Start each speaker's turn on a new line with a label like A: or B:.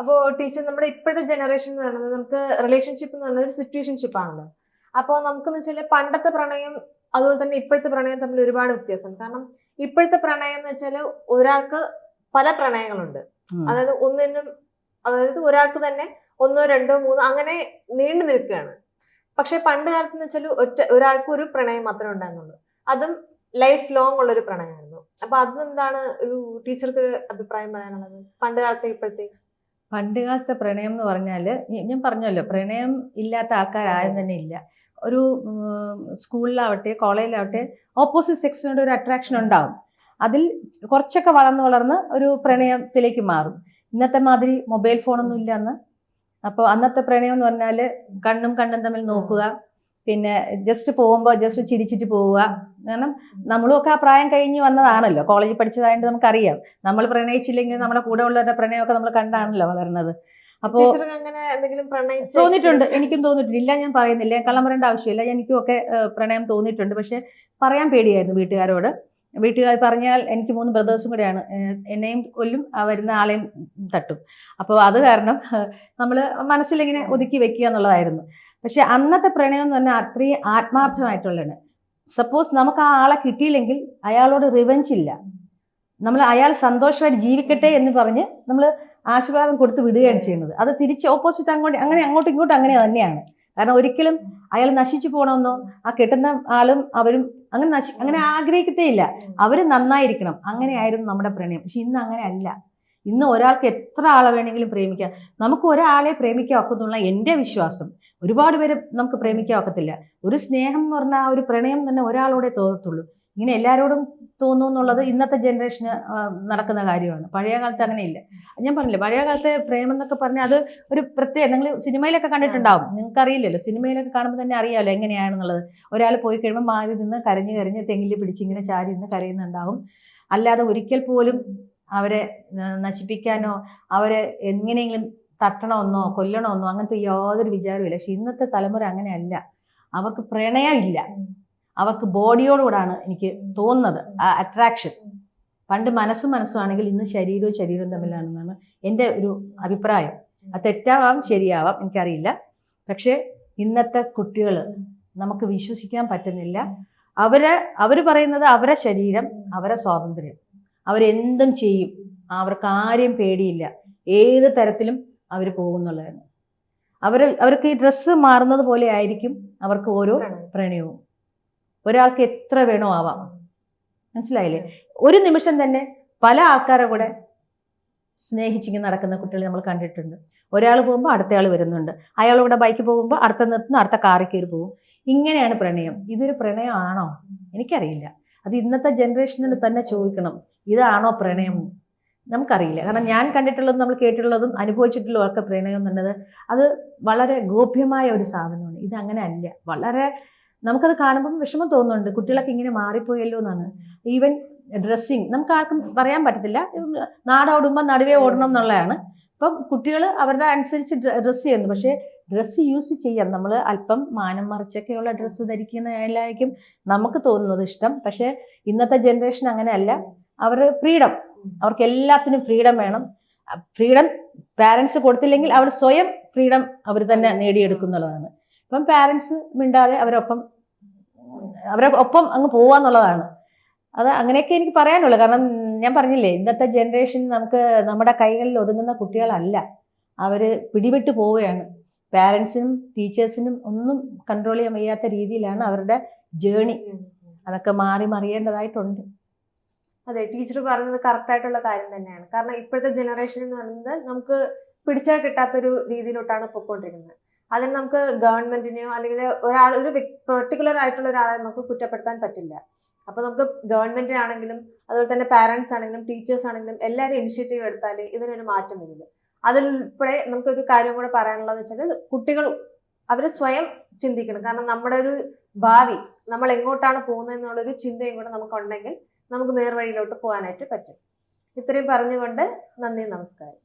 A: അപ്പോൾ ടീച്ചർ നമ്മുടെ ഇപ്പോഴത്തെ ജനറേഷൻ എന്ന് പറയുന്നത് നമുക്ക് റിലേഷൻഷിപ്പ് എന്ന് പറയുന്നത് ഒരു സിറ്റുവേഷൻഷിപ്പ് ആണല്ലോ. അപ്പോൾ നമുക്കെന്ന് വെച്ചാൽ പണ്ടത്തെ പ്രണയം അതുപോലെ തന്നെ ഇപ്പോഴത്തെ പ്രണയം തമ്മിൽ ഒരുപാട് വ്യത്യാസമുണ്ട്. കാരണം ഇപ്പോഴത്തെ പ്രണയം എന്ന് വെച്ചാൽ ഒരാൾക്ക് പല പ്രണയങ്ങളുണ്ട്. അതായത് ഒരാൾക്ക് തന്നെ 1, 2, 3 അങ്ങനെ നീണ്ടു നിൽക്കുകയാണ്. പക്ഷെ പണ്ട് കാലത്ത് എന്ന് വെച്ചാൽ ഒരാൾക്ക് ഒരു പ്രണയം മാത്രമേ ഉണ്ടായിരുന്നുള്ളൂ. അതും ലൈഫ് ലോങ് ഉള്ളൊരു പ്രണയമായിരുന്നു. അപ്പൊ അതെന്താണ് ഒരു ടീച്ചർക്ക് ഒരു അഭിപ്രായം പറയാനുള്ളത് പണ്ട് കാലത്തെ ഇപ്പോഴത്തെ?
B: പണ്ട് കാലത്തെ പ്രണയം എന്ന് പറഞ്ഞാൽ ഞാൻ പറഞ്ഞല്ലോ, പ്രണയം ഇല്ലാത്ത ആൾക്കാരും തന്നെ ഇല്ല. ഒരു സ്കൂളിലാവട്ടെ കോളേജിലാവട്ടെ ഓപ്പോസിറ്റ് സെക്സിനോട് ഒരു അട്രാക്ഷൻ ഉണ്ടാവും. അതിൽ കുറച്ചൊക്കെ വളർന്ന് ഒരു പ്രണയത്തിലേക്ക് മാറും. ഇന്നത്തെ മാതിരി മൊബൈൽ ഫോണൊന്നും ഇല്ല അന്ന്. അപ്പോൾ അന്നത്തെ പ്രണയം എന്ന് പറഞ്ഞാൽ കണ്ണും തമ്മിൽ നോക്കുക, പിന്നെ ജസ്റ്റ് പോകുമ്പോൾ ജസ്റ്റ് ചിരിച്ചിട്ട് പോവുക. കാരണം നമ്മളും ഒക്കെ ആ പ്രായം കഴിഞ്ഞ് വന്നതാണല്ലോ, കോളേജിൽ പഠിച്ചതായിട്ട് നമുക്കറിയാം. നമ്മൾ പ്രണയിച്ചില്ലെങ്കിൽ നമ്മുടെ കൂടെ ഉള്ളവരുടെ പ്രണയമൊക്കെ നമ്മൾ കണ്ടാണല്ലോ വളർന്നത്. അപ്പോൾ തോന്നിയിട്ടുണ്ട്, എനിക്കും തോന്നിയിട്ടുണ്ട്. ഇല്ല ഞാൻ പറയുന്നില്ല, കള്ളം പറയേണ്ട ആവശ്യമില്ല. എനിക്കും ഒക്കെ പ്രണയം തോന്നിയിട്ടുണ്ട്. പക്ഷെ പറയാൻ പേടിയായിരുന്നു വീട്ടുകാരോട്. വീട്ടുകാർ പറഞ്ഞാൽ എനിക്ക് 3 ബ്രദേഴ്സും കൂടെയാണ്, എന്നെയും കൊല്ലും, വരുന്ന ആളെയും തട്ടും. അപ്പോൾ അത് കാരണം നമ്മൾ മനസ്സിലിങ്ങനെ ഒതുക്കി വെക്കുക എന്നുള്ളതായിരുന്നു. പക്ഷെ അന്നത്തെ പ്രണയം എന്ന് പറഞ്ഞാൽ അത്രയും ആത്മാർത്ഥമായിട്ടുള്ളതാണ്. സപ്പോസ് നമുക്ക് ആ ആളെ കിട്ടിയില്ലെങ്കിൽ അയാളോട് റിവെഞ്ച് ഇല്ല. നമ്മൾ അയാൾ സന്തോഷമായിട്ട് ജീവിക്കട്ടെ എന്ന് പറഞ്ഞ് നമ്മൾ ആശീർവാദം കൊടുത്ത് വിടുകയാണ് ചെയ്യുന്നത്. അത് തിരിച്ച് ഓപ്പോസിറ്റ് അങ്ങോട്ടും ഇങ്ങോട്ടും അങ്ങനെ തന്നെയാണ്. കാരണം ഒരിക്കലും അയാൾ നശിച്ചു പോകണമെന്നോ ആ കെട്ടുന്ന ആളും അവരും അങ്ങനെ ആഗ്രഹിക്കത്തേ ഇല്ല. അവർ നന്നായിരിക്കണം, അങ്ങനെയായിരുന്നു നമ്മുടെ പ്രണയം. പക്ഷെ ഇന്ന് അങ്ങനെ അല്ല. ഇന്ന് ഒരാൾക്ക് എത്ര ആളെ വേണമെങ്കിലും പ്രേമിക്കാം. നമുക്ക് ഒരാളെ പ്രേമിക്കാൻ ഒക്കത്തുള്ള എൻ്റെ വിശ്വാസം. ഒരുപാട് പേര് നമുക്ക് പ്രേമിക്കാൻ ഒക്കത്തില്ല. ഒരു സ്നേഹം എന്ന് പറഞ്ഞാൽ ആ ഒരു പ്രണയം തന്നെ ഒരാളോടെ തോന്നത്തുള്ളൂ. ഇങ്ങനെ എല്ലാവരോടും തോന്നും എന്നുള്ളത് ഇന്നത്തെ ജനറേഷന് നടക്കുന്ന കാര്യമാണ്. പഴയ കാലത്ത് അങ്ങനെയില്ല. ഞാൻ പറഞ്ഞില്ലേ, പഴയ കാലത്തെ പ്രേമം എന്നൊക്കെ പറഞ്ഞാൽ അത് ഒരു പ്രത്യേക, നിങ്ങൾ സിനിമയിലൊക്കെ കണ്ടിട്ടുണ്ടാവും. നിങ്ങൾക്ക് അറിയില്ലല്ലോ, സിനിമയിലൊക്കെ കാണുമ്പോൾ തന്നെ അറിയാമല്ലോ എങ്ങനെയാണെന്നുള്ളത്. ഒരാൾ പോയി കഴിയുമ്പോൾ മാറി നിന്ന് കരഞ്ഞ് തെങ്ങിൽ പിടിച്ച് ഇങ്ങനെ ചാരി നിന്ന് കരയുന്നുണ്ടാവും. അല്ലാതെ ഒരിക്കൽ പോലും അവരെ നശിപ്പിക്കാനോ അവരെ എങ്ങനെയെങ്കിലും തട്ടണമെന്നോ കൊല്ലണമെന്നോ അങ്ങനത്തെ യാതൊരു വിചാരവുമില്ല. പക്ഷെ ഇന്നത്തെ തലമുറ അങ്ങനെയല്ല. അവർക്ക് പ്രണയം ഇല്ല, അവർക്ക് ബോഡിയോടുകൂടാണ് എനിക്ക് തോന്നുന്നത് ആ അട്രാക്ഷൻ. പണ്ട് മനസ്സും ആണെങ്കിൽ ഇന്ന് ശരീരവും തമ്മിലാണെന്നാണ് എൻ്റെ ഒരു അഭിപ്രായം. അത് തെറ്റാവാം ശരിയാവാം എനിക്കറിയില്ല. പക്ഷെ ഇന്നത്തെ കുട്ടികൾ നമുക്ക് വിശ്വസിക്കാൻ പറ്റുന്നില്ല. അവർ പറയുന്നത് അവരെ ശരീരം, അവരെ സ്വാതന്ത്ര്യം, അവരെന്തും ചെയ്യും, അവർക്ക് ആരെയും പേടിയില്ല, ഏത് തരത്തിലും അവർ പോകുന്നുള്ളതാണ്. അവർക്ക് ഈ ഡ്രസ്സ് മാറുന്നത് പോലെ ആയിരിക്കും അവർക്ക് ഓരോ പ്രണയവും. ഒരാൾക്ക് എത്ര വേണോ ആവാം, മനസ്സിലായില്ലേ? ഒരു നിമിഷം തന്നെ പല ആൾക്കാരെ കൂടെ സ്നേഹിച്ചിങ്ങനെ നടക്കുന്ന കുട്ടികളെ നമ്മൾ കണ്ടിട്ടുണ്ട്. ഒരാൾ പോകുമ്പോൾ അടുത്തയാൾ വരുന്നുണ്ട്, അയാളുടെ ബൈക്ക് പോകുമ്പോൾ അടുത്ത നിർത്തുന്ന അടുത്ത കാറിൽ കയറി പോകും. ഇങ്ങനെയാണ് പ്രണയം. ഇതൊരു പ്രണയമാണോ? എനിക്കറിയില്ല. അത് ഇന്നത്തെ ജനറേഷനോട് തന്നെ ചോദിക്കണം, ഇതാണോ പ്രണയം? നമുക്കറിയില്ല. കാരണം ഞാൻ കണ്ടിട്ടുള്ളതും നമ്മൾ കേട്ടിട്ടുള്ളതും അനുഭവിച്ചിട്ടുള്ളതും ഒക്കെ പ്രണയം എന്നുള്ളത് അത് വളരെ ഗോപ്യമായ ഒരു സാധനമാണ്. ഇതങ്ങനെ അല്ല. വളരെ നമുക്കത് കാണുമ്പം വിഷമം തോന്നുന്നുണ്ട്. കുട്ടികളൊക്കെ ഇങ്ങനെ മാറിപ്പോയല്ലോ എന്നാണ്. ഈവൻ ഡ്രസ്സിങ് നമുക്ക് ആർക്കും പറയാൻ പറ്റത്തില്ല. നാടോടുമ്പോൾ നടുവേ ഓടണം എന്നുള്ളതാണ്. അപ്പം കുട്ടികൾ അവരുടെ അനുസരിച്ച് ഡ്രസ്സ് ചെയ്യുന്നു. പക്ഷേ ഡ്രസ്സ് യൂസ് ചെയ്യാം. നമ്മൾ അല്പം മാനം മറിച്ചൊക്കെയുള്ള ഡ്രസ്സ് ധരിക്കുന്നതിലായിരിക്കും നമുക്ക് തോന്നുന്നത് ഇഷ്ടം. പക്ഷേ ഇന്നത്തെ ജനറേഷൻ അങ്ങനെയല്ല. അവർ ഫ്രീഡം, അവർക്ക് എല്ലാത്തിനും ഫ്രീഡം വേണം. ഫ്രീഡം പാരൻസ് കൊടുത്തില്ലെങ്കിൽ അവർ സ്വയം ഫ്രീഡം അവർ തന്നെ നേടിയെടുക്കുന്നുള്ളതാണ്. ഇപ്പം പാരൻസ് മിണ്ടാതെ അവരെ ഒപ്പം അങ്ങ് പോവാന്നുള്ളതാണ്. അത് അങ്ങനെയൊക്കെ എനിക്ക് പറയാനുള്ളൂ. കാരണം ഞാൻ പറഞ്ഞില്ലേ, ഇന്നത്തെ ജനറേഷൻ നമുക്ക് നമ്മുടെ കൈകളിൽ ഒതുങ്ങുന്ന കുട്ടികളല്ല. അവർ പിടിവിട്ട് പോവുകയാണ്. പാരൻസിനും ടീച്ചേഴ്സിനും ഒന്നും കൺട്രോൾ ചെയ്യാൻ വയ്യാത്ത രീതിയിലാണ് അവരുടെ ജേണി. അതൊക്കെ മറിയേണ്ടതായിട്ടുണ്ട്.
A: അതെ, ടീച്ചർ പറഞ്ഞത് കറക്റ്റ് ആയിട്ടുള്ള കാര്യം തന്നെയാണ്. കാരണം ഇപ്പോഴത്തെ ജനറേഷൻ എന്ന് പറയുന്നത് നമുക്ക് പിടിച്ചാൽ കിട്ടാത്തൊരു രീതിയിലോട്ടാണ് പൊയ്ക്കൊണ്ടിരിക്കുന്നത്. അതിന് നമുക്ക് ഗവൺമെന്റിനെയോ അല്ലെങ്കിൽ ഒരു പെർട്ടിക്കുലർ ആയിട്ടുള്ള ഒരാളെ നമുക്ക് കുറ്റപ്പെടുത്താൻ പറ്റില്ല. അപ്പൊ നമുക്ക് ഗവൺമെന്റിനാണെങ്കിലും അതുപോലെ തന്നെ പാരന്റ്സ് ആണെങ്കിലും ടീച്ചേഴ്സ് ആണെങ്കിലും എല്ലാവരും ഇനിഷ്യേറ്റീവ് എടുത്താൽ ഇതിനൊരു മാറ്റം വരില്ല. അതിൽപ്പെടെ നമുക്കൊരു കാര്യം കൂടെ പറയാനുള്ളതെന്ന് വെച്ചാൽ കുട്ടികൾ അവർ സ്വയം ചിന്തിക്കണം. കാരണം നമ്മുടെ ഒരു ഭാവി നമ്മൾ എങ്ങോട്ടാണ് പോകുന്നതെന്നുള്ളൊരു ചിന്തയും കൂടെ നമുക്കുണ്ടെങ്കിൽ നമുക്ക് നേർവഴിയിലോട്ട് പോകാനായിട്ട് പറ്റും. ഇത്രയും പറഞ്ഞുകൊണ്ട് നന്ദി, നമസ്കാരം.